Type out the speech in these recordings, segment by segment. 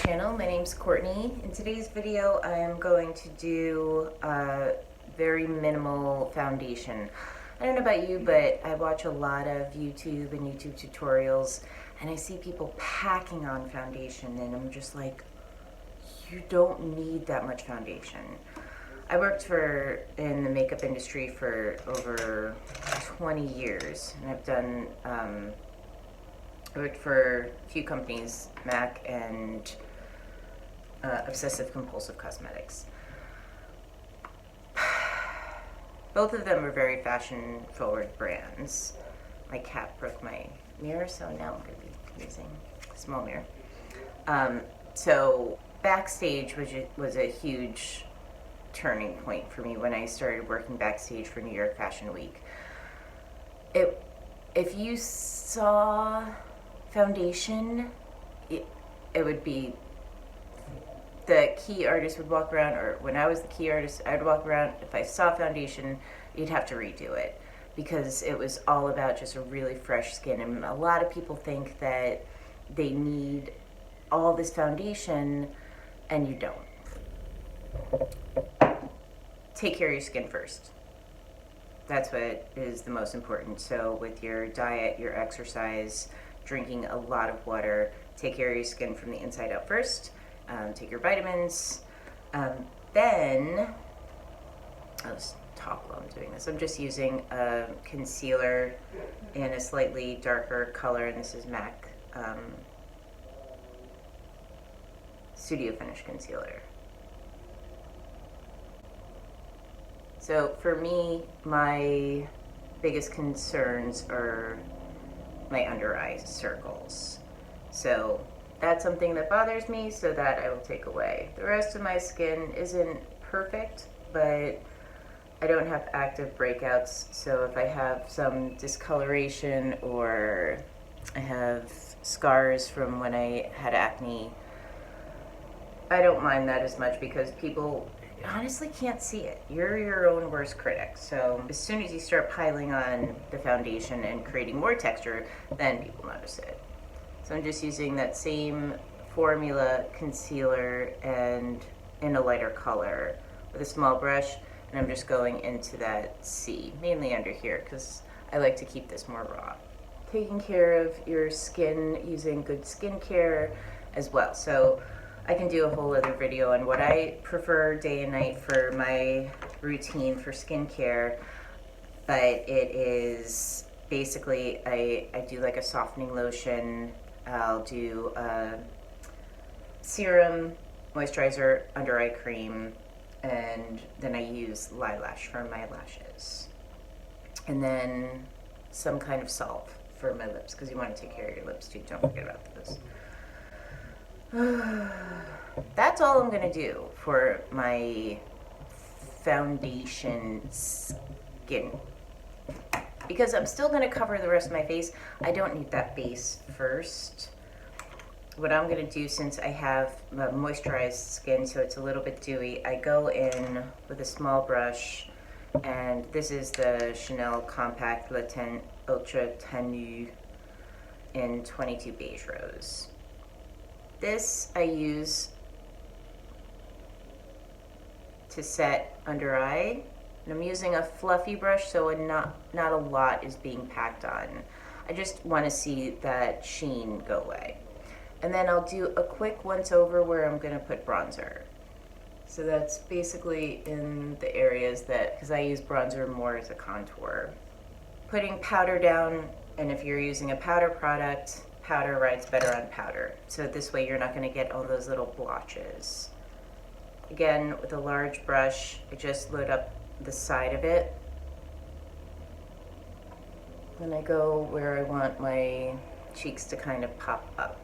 channel. My name's Courtney. In today's video I am going to do a very minimal foundation. I don't know about you, but I watch a lot of YouTube and YouTube tutorials and I see people packing on foundation and I'm just like, you don't need that much foundation. I worked in the makeup industry for over 20 years and I've done I worked for a few companies, MAC and Obsessive Compulsive Cosmetics. Both of them are very fashion-forward brands. My cat broke my mirror, so now I'm going to be using a small mirror. So backstage was a huge turning point for me when I started working backstage for New York Fashion Week. If you saw foundation, it would be the key artist would walk around, or when I was the key artist, I'd walk around. If I saw foundation, you'd have to redo it because it was all about just a really fresh skin. And a lot of people think that they need all this foundation, and you don't. Take care of your skin first. That's what is the most important. So with your diet, your exercise, drinking a lot of water, take care of your skin from the inside out first. Take your vitamins. Then, I'll just talk while I'm doing this. I'm just using a concealer in a slightly darker color, and this is MAC Studio Finish Concealer. So for me, my biggest concerns are my under eye circles. So that's something that bothers me, so that I will take away. The rest of my skin isn't perfect, but I don't have active breakouts, so if I have some discoloration or I have scars from when I had acne, I don't mind that as much because people honestly can't see it. You're your own worst critic. So as soon as you start piling on the foundation and creating more texture, then people notice it. So I'm just using that same formula concealer and in a lighter color with a small brush, and I'm just going into that C, mainly under here because I like to keep this more raw. Taking care of your skin using good skincare as well. So I can do a whole other video on what I prefer day and night for my routine for skincare, but it is basically I do like a softening lotion. I'll do a serum, moisturizer, under eye cream, and then I use Lilash for my lashes. And then some kind of salve for my lips, because you want to take care of your lips too. Don't forget about those. That's all I'm going to do for my foundation skin. Because I'm still going to cover the rest of my face, I don't need that base first. What I'm going to do, since I have moisturized skin, so it's a little bit dewy, I go in with a small brush, and this is the Chanel Compact Le Teint Ultra Tenue in 22 Beige Rose. This I use to set under eye. And I'm using a fluffy brush, so not a lot is being packed on. I just want to see that sheen go away. And then I'll do a quick once over where I'm going to put bronzer. So that's basically in the areas that, because I use bronzer more as a contour. Putting powder down, and if you're using a powder product, powder rides better on powder. So this way you're not going to get all those little blotches. Again, with a large brush, I just load up the side of it. Then I go where I want my cheeks to kind of pop up.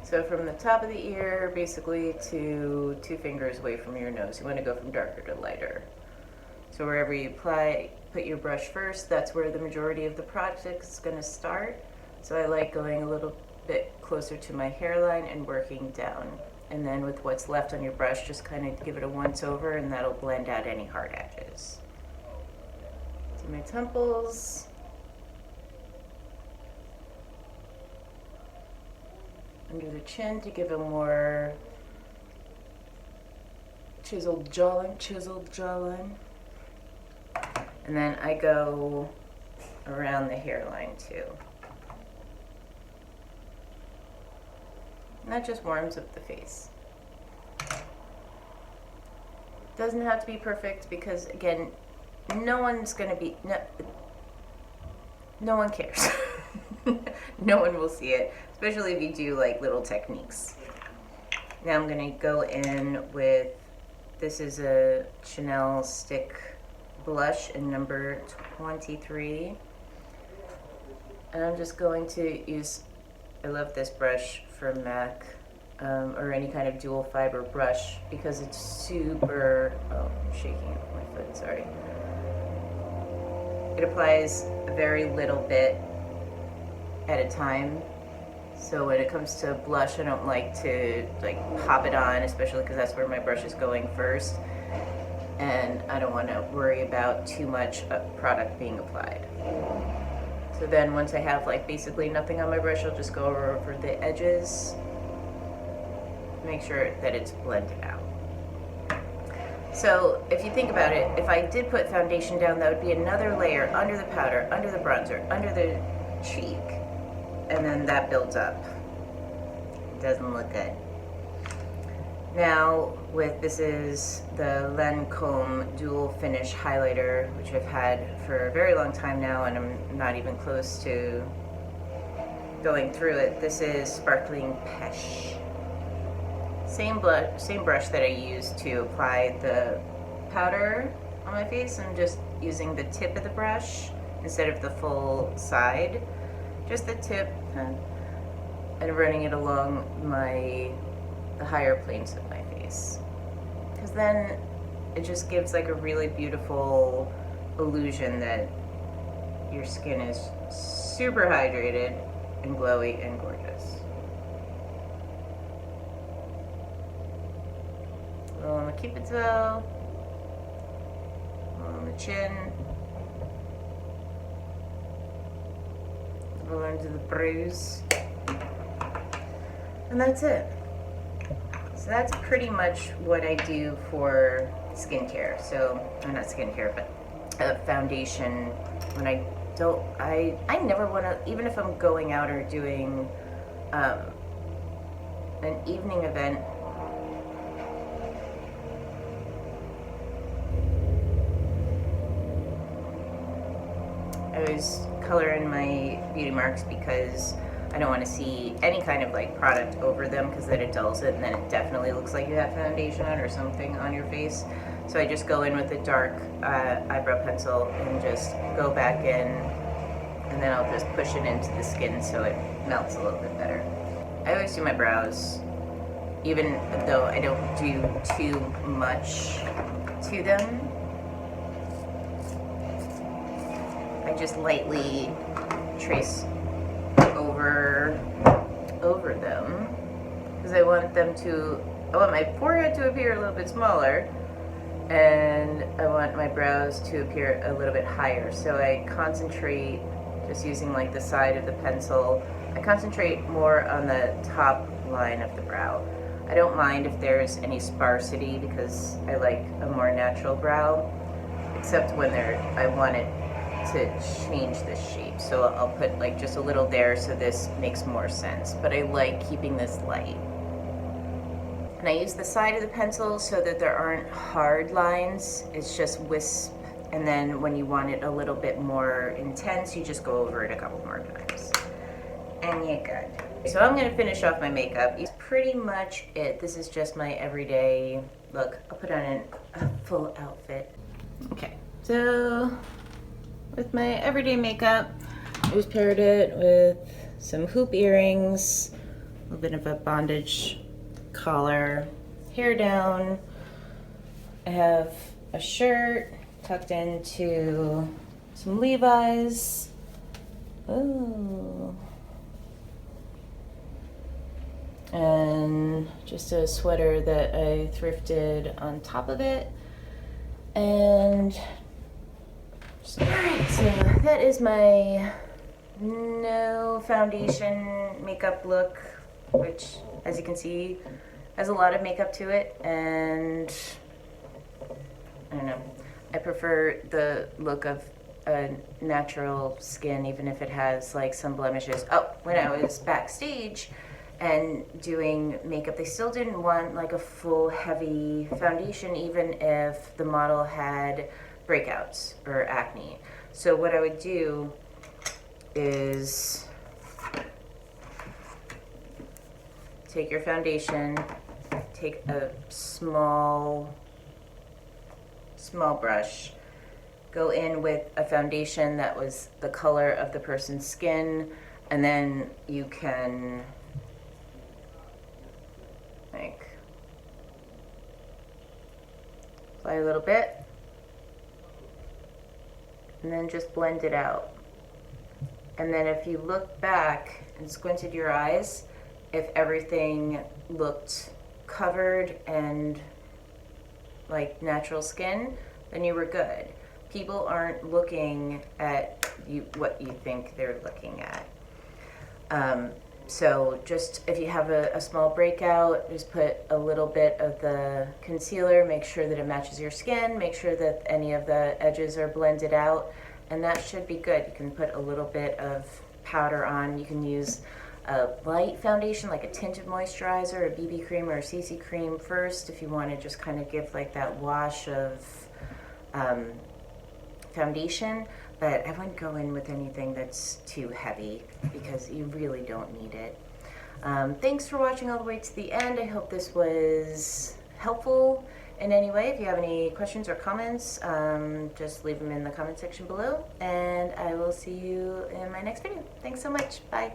So from the top of the ear, basically to 2 fingers away from your nose. You want to go from darker to lighter. So wherever you put your brush first, that's where the majority of the product is going to start. So I like going a little bit closer to my hairline and working down. And then with what's left on your brush, just kind of give it a once over, and that'll blend out any hard edges. To my temples. under the chin to give a more chiseled jawline. And then I go around the hairline too. And that just warms up the face. Doesn't have to be perfect because, again, no one's gonna be, no one cares. No one will see it, especially if you do like little techniques. Now I'm gonna go in with, this is a Chanel stick blush in number 23. And I'm just going to use, I love this brush from MAC, or any kind of dual fiber brush because it's super, oh, I'm shaking up my foot, sorry. It applies a very little bit at a time. So when it comes to blush, I don't like to like pop it on, especially because that's where my brush is going first. And I don't want to worry about too much product being applied. So then once I have like basically nothing on my brush, I'll just go over the edges, make sure that it's blended out. So if you think about it, if I did put foundation down, that would be another layer under the powder, under the bronzer, under the cheek, and then that builds up. It doesn't look good. Now with, this is the Lancome Dual Finish Highlighter, which I've had for a very long time now, and I'm not even close to going through it. This is Sparkling Pesh. Same brush that I used to apply the powder on my face. I'm just using the tip of the brush instead of the full side. Just the tip and running it along the higher planes of my face. Because then it just gives like a really beautiful illusion that your skin is super hydrated and glowy and gorgeous. On the cupid's bow, on the chin, go into the bruise, and that's it. So that's pretty much what I do for skincare. So, not skincare, but foundation. When I don't, I never want to, even if I'm going out or doing an evening event. I always color in my beauty marks because I don't want to see any kind of like product over them, because then it dulls it and then it definitely looks like you have foundation on or something on your face. So I just go in with a dark eyebrow pencil and just go back in, and then I'll just push it into the skin so it melts a little bit better. I always do my brows, even though I don't do too much to them. I just lightly trace over them because I want my forehead to appear a little bit smaller, and I want my brows to appear a little bit higher. So I concentrate, just using like the side of the pencil, I concentrate more on the top line of the brow. I don't mind if there's any sparsity because I like a more natural brow, except when I want it to change the shape. So I'll put like just a little there so this makes more sense, but I like keeping this light. And I use the side of the pencil so that there aren't hard lines. It's just wisp, and then when you want it a little bit more intense, you just go over it a couple more times. And you're good. So I'm gonna finish off my makeup. It's pretty much it. This is just my everyday look. I'll put on a full outfit. Okay, so with my everyday makeup, I just paired it with some hoop earrings, a little bit of a bondage collar, hair down. I have a shirt tucked into some Levi's. Oh. And just a sweater that I thrifted on top of it. And alright, so that is my no foundation makeup look which, as you can see, has a lot of makeup to it, and I don't know. I prefer the look of a natural skin, even if it has like some blemishes. Oh, when I was backstage and doing makeup, they still didn't want like a full heavy foundation, even if the model had breakouts or acne. So what I would do is take your foundation, take a small brush, go in with a foundation that was the color of the person's skin, and then you can like apply a little bit and then just blend it out. And then if you look back and squinted your eyes, if everything looked covered and like natural skin, then you were good. People aren't looking at you what you think they're looking at. So just if you have a small breakout, just put a little bit of the concealer, make sure that it matches your skin, make sure that any of the edges are blended out, and that should be good. You can put a little bit of powder on. You can use a light foundation, like a tinted moisturizer, a BB cream, or a CC cream first if you want to just kind of give like that wash of foundation, but I wouldn't go in with anything that's too heavy because you really don't need it. Thanks for watching all the way to the end. I hope this was helpful in any way. If you have any questions or comments, just leave them in the comment section below, and I will see you in my next video. Thanks so much. Bye.